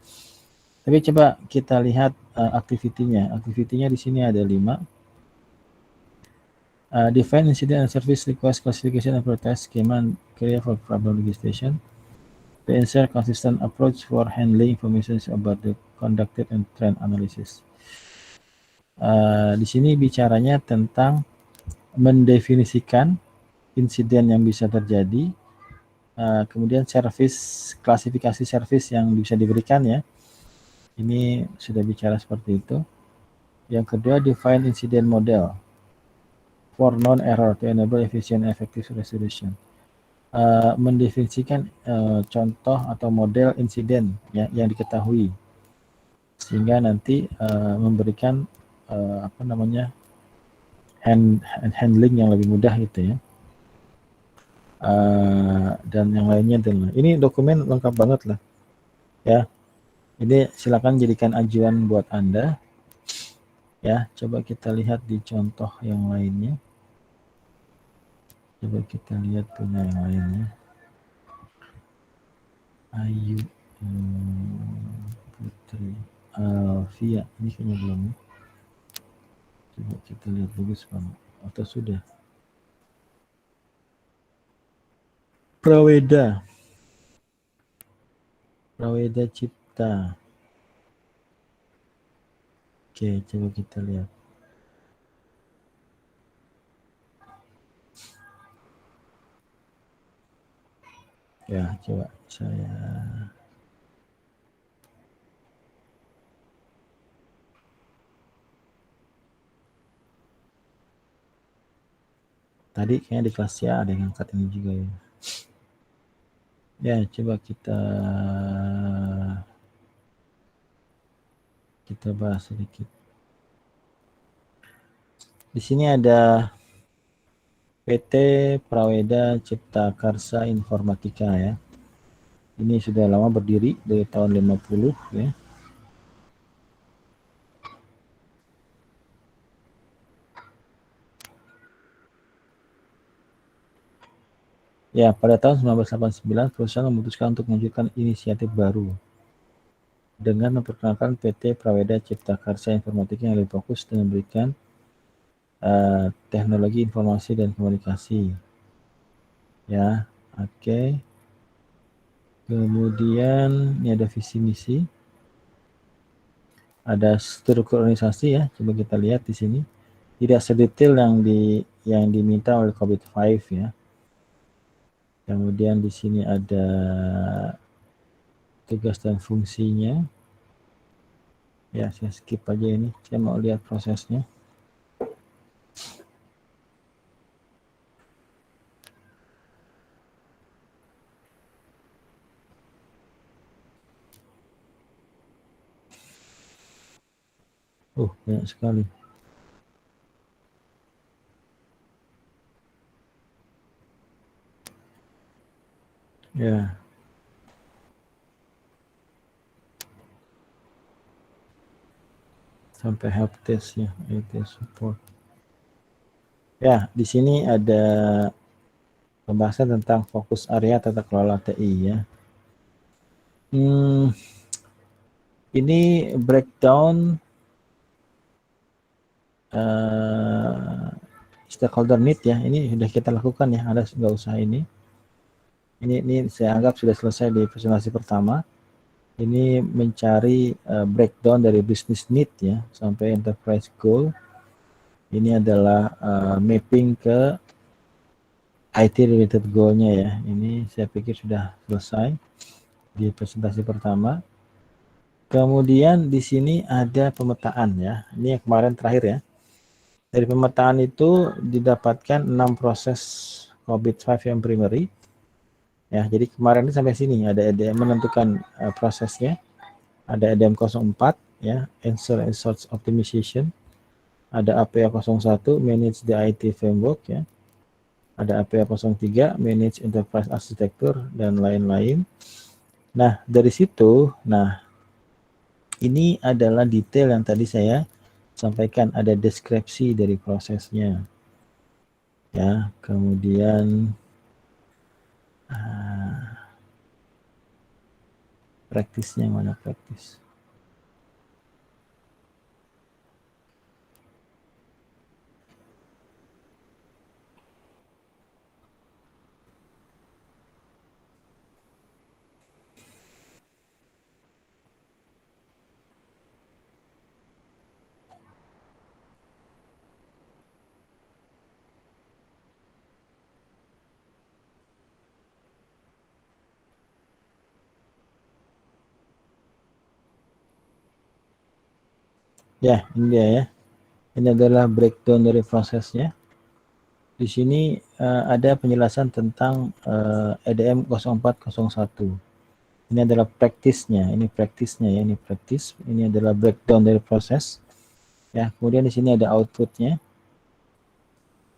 Tapi coba kita lihat activity-nya. Activity-nya di sini ada 5. Define incident and service request classification and prioritize schema and create for problem registration. To ensure consistent approach for handling information about the conducted and trend analysis. Di sini bicaranya tentang mendefinisikan insiden yang bisa terjadi, kemudian klasifikasi service yang bisa diberikan ya. Ini sudah bicara seperti itu. Yang kedua, define incident model for non-error to enable efficient and effective resolution. Mendefinisikan contoh atau model insiden ya, yang diketahui sehingga nanti memberikan handling yang lebih mudah gitu ya. Dan yang lainnya adalah ini dokumen lengkap banget lah ya. Ini silakan jadikan ajuan buat Anda ya. Coba kita lihat di contoh yang lainnya. Coba kita lihat punya yang lainnya. Ayu Putri Alfia, ini kayaknya belum ya. Coba kita lihat bagus banget atau sudah. Praweda Cipta. Oke, coba kita lihat. Ya, coba saya tadi kayaknya di kelas ya ada yang angkat ini juga ya. Ya, coba kita bahas sedikit. Di sini ada PT Praweda Cipta Karsa Informatika ya. Ini sudah lama berdiri dari tahun 50 ya. Ya, pada tahun 1989 perusahaan memutuskan untuk menunjukkan inisiatif baru dengan memperkenalkan PT Praweda Cipta Karsa Informatika yang lebih fokus dan memberikan teknologi informasi dan komunikasi. Ya, oke. Kemudian ini ada visi misi. Ada struktur organisasi ya, coba kita lihat di sini. Tidak sedetail yang diminta oleh COVID-5 ya. Kemudian di sini ada tugas dan fungsinya. Ya, saya skip aja ini. Saya mau lihat prosesnya. Banyak sekali. Ya. Sampai help test ya, IT support. Ya, di sini ada pembahasan tentang fokus area tata kelola TI ya. Ini breakdown stakeholder need ya, ini sudah kita lakukan ya, ada nggak usah ini saya anggap sudah selesai di presentasi pertama. Ini mencari breakdown dari business need ya sampai enterprise goal. Ini adalah mapping ke IT related goal-nya ya. Ini saya pikir sudah selesai di presentasi pertama. Kemudian di sini ada pemetaan ya. Ini yang kemarin terakhir ya. Dari pemetaan itu didapatkan 6 proses COVID-5 yang primary. Ya, jadi kemarin ini sampai sini ada EDM menentukan prosesnya. Ada EDM 04 ya, Answer and Search Optimization. Ada APA 01 Manage the IT Framework ya. Ada APA 03 Manage Enterprise Architecture dan lain-lain. Nah, dari situ, ini adalah detail yang tadi saya sampaikan, ada deskripsi dari prosesnya. Ya, kemudian praktisnya mana praktis? Ya, ini dia ya. Ini adalah breakdown dari prosesnya. Di sini ada penjelasan tentang EDM 0401. Ini adalah praktisnya, ini praktisnya ya, ini praktis. Ini adalah breakdown dari proses. Ya, kemudian di sini ada outputnya.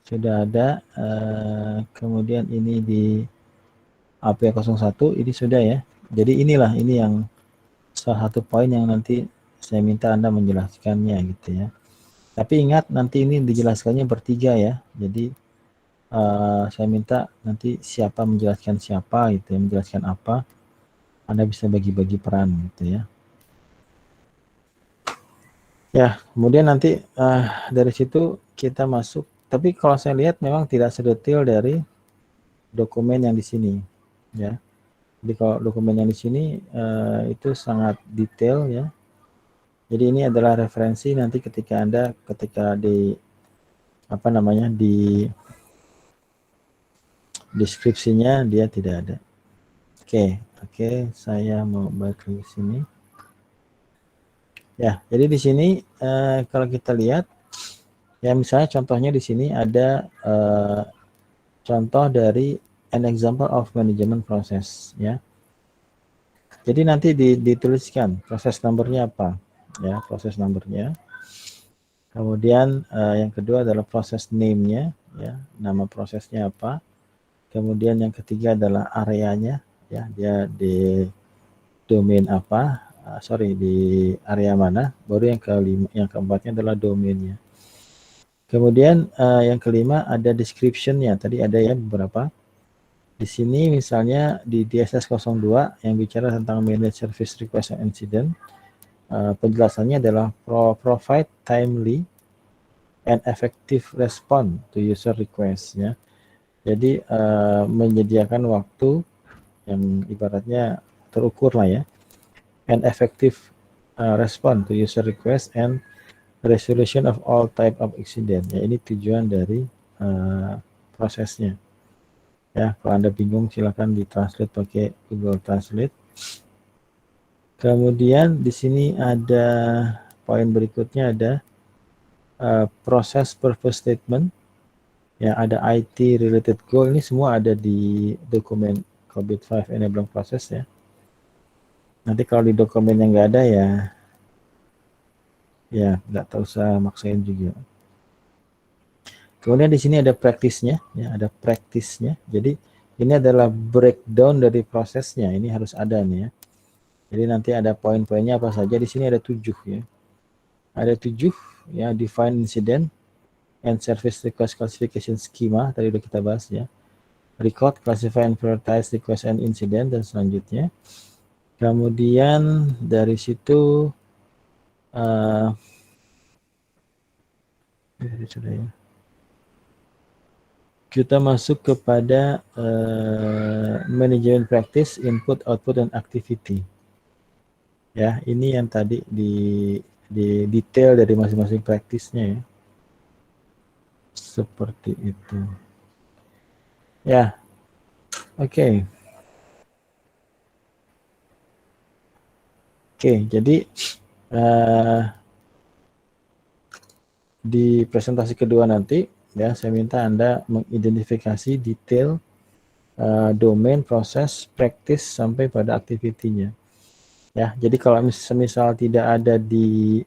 Sudah ada. Kemudian ini di AP01 ini sudah ya. Jadi inilah ini yang salah satu poin yang nanti saya minta Anda menjelaskannya gitu ya. Tapi ingat nanti ini dijelaskannya bertiga ya. Jadi saya minta nanti siapa menjelaskan siapa gitu ya, menjelaskan apa. Anda bisa bagi-bagi peran gitu ya. Ya, kemudian nanti dari situ kita masuk. Tapi kalau saya lihat memang tidak sedetail dari dokumen yang di sini ya. Jadi kalau dokumen yang di sini itu sangat detail ya. Jadi ini adalah referensi nanti ketika Anda di di deskripsinya dia tidak ada. Oke, saya mau balik ke sini. Ya, jadi di sini kalau kita lihat ya misalnya contohnya di sini ada contoh dari an example of management process ya. Jadi nanti dituliskan proses numbernya apa ya, proses numbernya. Kemudian yang kedua adalah proses name-nya ya, nama prosesnya apa. Kemudian yang ketiga adalah areanya ya, dia di domain apa, di area mana. Baru yang keempatnya adalah domainnya. Kemudian yang kelima ada description-nya, tadi ada ya beberapa. Di sini misalnya di DSS 02 yang bicara tentang manage service request and incident, penjelasannya adalah provide timely and effective response to user request ya. Jadi menyediakan waktu yang ibaratnya terukur lah ya, and effective response to user request and resolution of all type of incident ya. Ini tujuan dari prosesnya ya. Kalau Anda bingung silakan ditranslate pakai Google Translate. Kemudian di sini ada poin berikutnya, ada proses purpose statement ya, ada IT related goal. Ini semua ada di dokumen COVID-5 enabling process ya. Nanti kalau di dokumen yang nggak ada ya nggak usah maksain juga. Kemudian di sini ada praktisnya ya, ada praktisnya. Jadi ini adalah breakdown dari prosesnya. Ini harus ada nih ya. Jadi nanti ada poin-poinnya apa saja. Di sini ada 7 ya. Ada 7 ya, define incident and service request classification schema, tadi udah kita bahas ya. Record, classify, and prioritize request and incident, dan selanjutnya. Kemudian dari situ Jadi sudah ya. Kita masuk kepada manajemen practice, input, output, dan activity. Ya, ini yang tadi di detail dari masing-masing praktisnya ya. Seperti itu. Ya, oke. Oke, jadi di presentasi kedua nanti ya saya minta Anda mengidentifikasi detail domain, proses, practice sampai pada aktivitinya. Ya, jadi kalau misal tidak ada di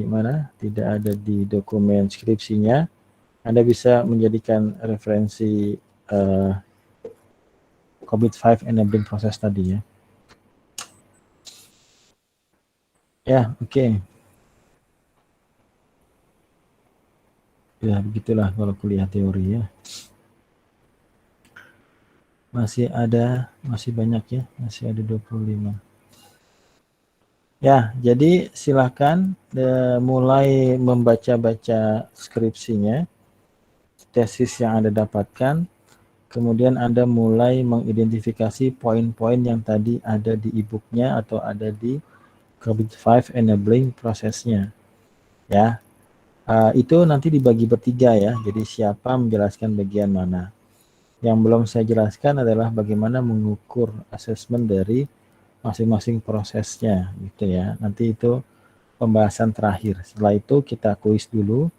mana? Tidak ada di dokumen skripsinya, Anda bisa menjadikan referensi Commit 5 enabling process tadi ya. Ya, oke. Ya, begitulah kalau kuliah teori ya. Masih banyak ya, masih ada 25. Ya, jadi silakan mulai membaca-baca skripsinya, tesis yang Anda dapatkan, kemudian Anda mulai mengidentifikasi poin-poin yang tadi ada di e-booknya atau ada di Commit 5 enabling prosesnya. Ya, itu nanti dibagi bertiga ya, jadi siapa menjelaskan bagian mana. Yang belum saya jelaskan adalah bagaimana mengukur asesmen dari masing-masing prosesnya gitu ya. Nanti itu pembahasan terakhir. Setelah itu kita kuis dulu.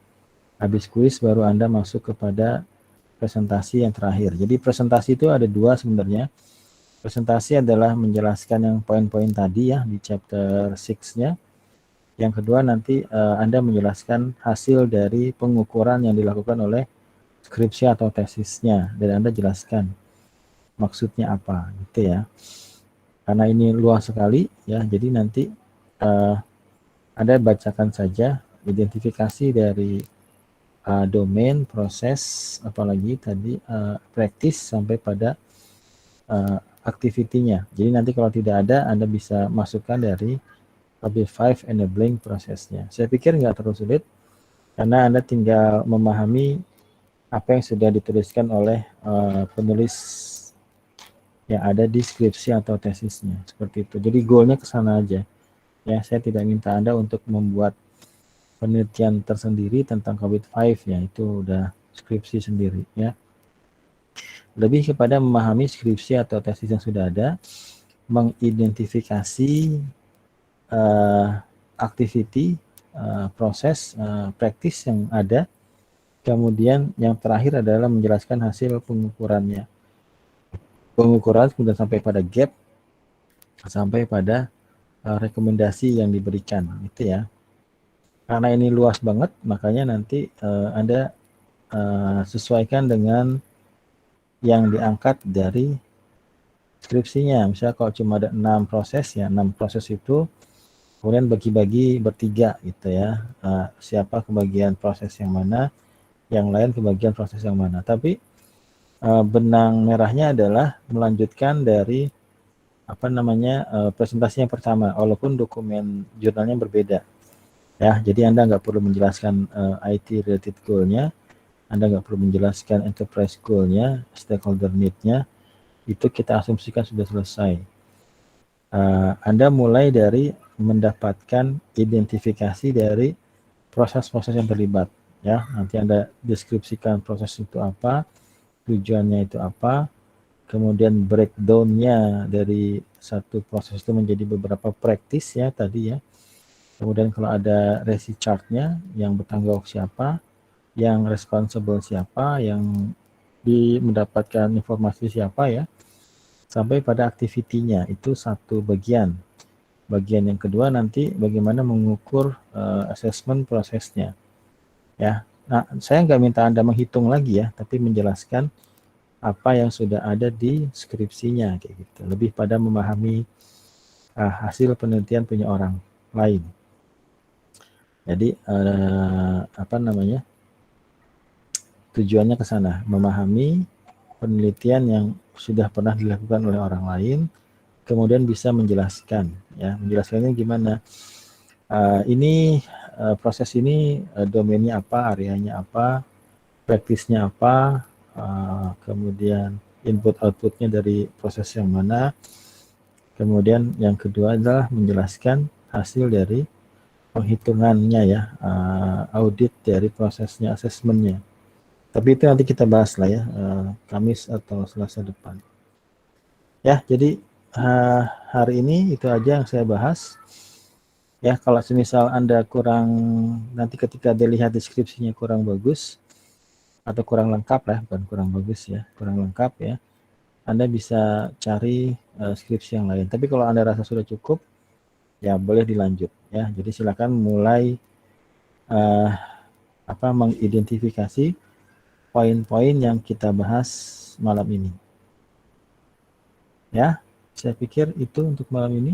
Habis kuis baru Anda masuk kepada presentasi yang terakhir. Jadi presentasi itu ada dua sebenarnya. Presentasi adalah menjelaskan yang poin-poin tadi ya di chapter 6-nya. Yang kedua nanti Anda menjelaskan hasil dari pengukuran yang dilakukan oleh skripsi atau tesisnya dan Anda jelaskan maksudnya apa gitu ya. Karena ini luas sekali ya, jadi nanti Anda bacakan saja identifikasi dari domain, proses, apalagi tadi practice sampai pada aktivitinya. Jadi nanti kalau tidak ada, Anda bisa masukkan dari AB5 enabling prosesnya. Saya pikir nggak terlalu sulit, karena Anda tinggal memahami apa yang sudah dituliskan oleh penulis yang ada di skripsi atau tesisnya. Seperti itu. Jadi goalnya ke sana aja. Ya, saya tidak minta Anda untuk membuat penelitian tersendiri tentang COVID-5 ya, itu udah skripsi sendiri ya. Lebih kepada memahami skripsi atau tesis yang sudah ada, mengidentifikasi activity, proses, praktis yang ada, kemudian yang terakhir adalah menjelaskan hasil pengukurannya. Pengukuran kemudian sampai pada gap, sampai pada rekomendasi yang diberikan, gitu ya. Karena ini luas banget, makanya nanti Anda sesuaikan dengan yang diangkat dari skripsinya. Misalnya kalau cuma ada 6 proses ya, 6 proses itu kemudian bagi-bagi bertiga gitu ya. Siapa kebagian proses yang mana, yang lain kebagian proses yang mana. Tapi benang merahnya adalah melanjutkan dari presentasi yang pertama, walaupun dokumen jurnalnya berbeda. Ya, jadi Anda nggak perlu menjelaskan IT related goal-nya, Anda nggak perlu menjelaskan enterprise goal-nya, stakeholder need-nya, itu kita asumsikan sudah selesai. Anda mulai dari mendapatkan identifikasi dari proses-proses yang terlibat. Ya, nanti Anda deskripsikan proses itu apa, tujuannya itu apa, kemudian breakdown-nya dari satu proses itu menjadi beberapa practice ya tadi ya. Kemudian kalau ada resi chart-nya, yang bertanggung jawab siapa, yang responsible siapa, yang mendapatkan informasi siapa ya, sampai pada aktivitinya, itu satu bagian. Bagian yang kedua nanti bagaimana mengukur assessment prosesnya. Ya, nah saya nggak minta Anda menghitung lagi ya, tapi menjelaskan apa yang sudah ada di skripsinya kayak gitu. Lebih pada memahami hasil penelitian punya orang lain. Jadi tujuannya ke sana, memahami penelitian yang sudah pernah dilakukan oleh orang lain, kemudian bisa menjelaskan ya. Menjelaskannya gimana? Ini proses ini domainnya apa, areanya apa, praktisnya apa, kemudian input outputnya dari proses yang mana. Kemudian yang kedua adalah menjelaskan hasil dari penghitungannya ya, audit dari prosesnya, asesmennya. Tapi itu nanti kita bahas lah ya, Kamis atau Selasa depan. Ya, jadi hari ini itu aja yang saya bahas. Ya, kalau semisal Anda kurang, nanti ketika dilihat deskripsinya kurang bagus, atau kurang lengkap lah, bukan kurang bagus ya, kurang lengkap ya, Anda bisa cari skripsi yang lain. Tapi kalau Anda rasa sudah cukup, ya boleh dilanjut ya. Jadi silakan mulai mengidentifikasi poin-poin yang kita bahas malam ini. Ya, saya pikir itu untuk malam ini.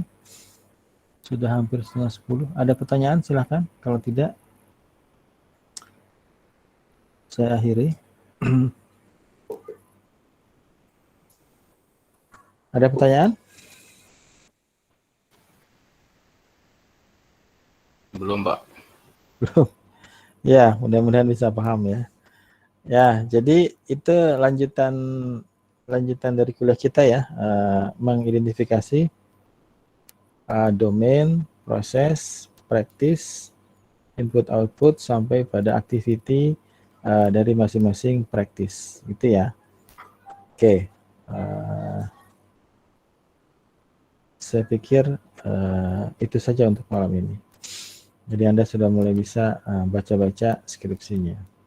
Sudah hampir 9:30. Ada pertanyaan silakan. Kalau tidak, saya akhiri. Ada pertanyaan? Belum, Pak. Belum. Ya, mudah-mudahan bisa paham ya. Ya, jadi itu lanjutan dari kuliah kita ya, mengidentifikasi domain, proses, praktis, input output sampai pada activity dari masing-masing praktis, gitu ya. Oke, saya pikir itu saja untuk malam ini. Jadi Anda sudah mulai bisa baca-baca skripsinya.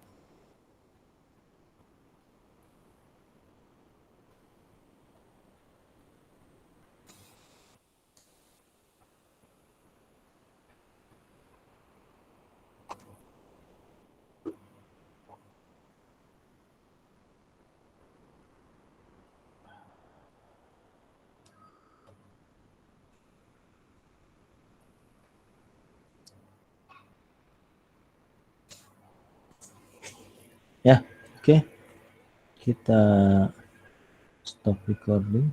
Ya, oke. Kita stop recording.